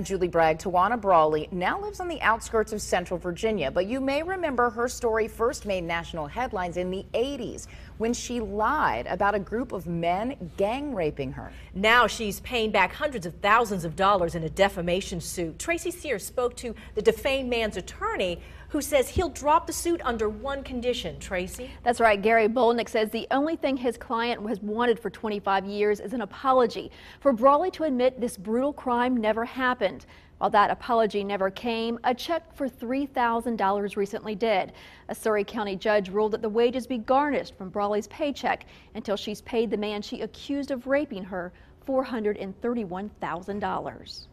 Julie Bragg, Tawana Brawley now lives on the outskirts of Central Virginia, but you may remember her story first made national headlines in the 80s when she lied about a group of men gang raping her. Now she's paying back hundreds of thousands of dollars in a defamation suit. Tracy Sears spoke to the defamed man's attorney, who says he'll drop the suit under one condition. Tracy? That's right. Gary Bolnick says the only thing his client has wanted for 25 years is an apology for Brawley to admit this brutal crime never happened. While that apology never came, a check for $3,000 recently did. A Surrey County judge ruled that the wages be garnished from Brawley's paycheck until she's paid the man she accused of raping her $431,000.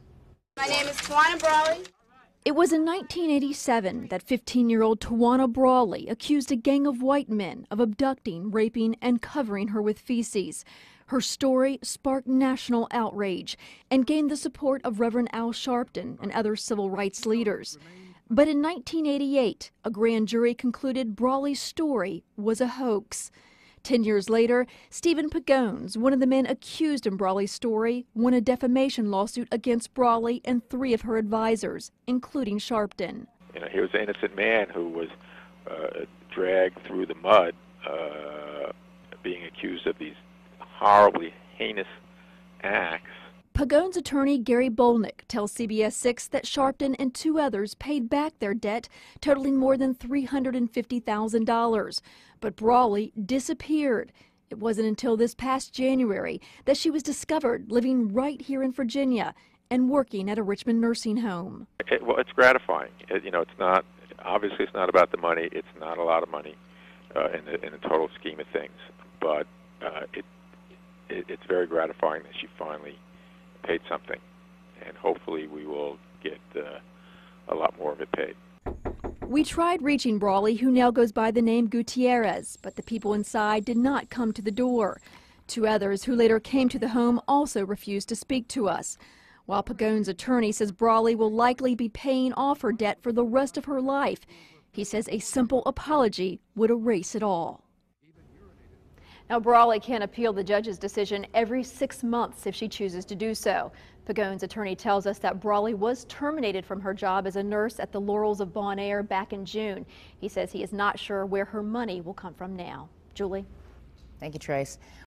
My name is Tawana Brawley. It was in 1987 that 15-year-old Tawana Brawley accused a gang of white men of abducting, raping, and covering her with feces. Her story sparked national outrage and gained the support of Reverend Al Sharpton and other civil rights leaders. But in 1988, a grand jury concluded Brawley's story was a hoax. 10 years later, Stephen Pagones, one of the men accused in Brawley's story, won a defamation lawsuit against Brawley and 3 of her advisors, including Sharpton. You know, he was an innocent man who was dragged through the mud, being accused of these horribly heinous acts. Pagones' attorney Gary Bolnick tells CBS 6 that Sharpton and 2 others paid back their debt, totaling more than $350,000. But Brawley disappeared. It wasn't until this past January that she was discovered living right here in Virginia and working at a Richmond nursing home. Well, it's gratifying. You know, it's not, obviously it's not about the money. It's not a lot of money in the total scheme of things. But it's very gratifying that she finally paid something, and hopefully we will get a lot more of it paid. We tried reaching Brawley, who now goes by the name Gutierrez, but the people inside did not come to the door. 2 others who later came to the home also refused to speak to us. While Pagones' attorney says Brawley will likely be paying off her debt for the rest of her life, he says a simple apology would erase it all. Now, Brawley can appeal the judge's decision every 6 months if she chooses to do so. Pagones' attorney tells us that Brawley was terminated from her job as a nurse at the Laurels of Bon Air back in June. He says he is not sure where her money will come from now. Julie? Thank you, Trace.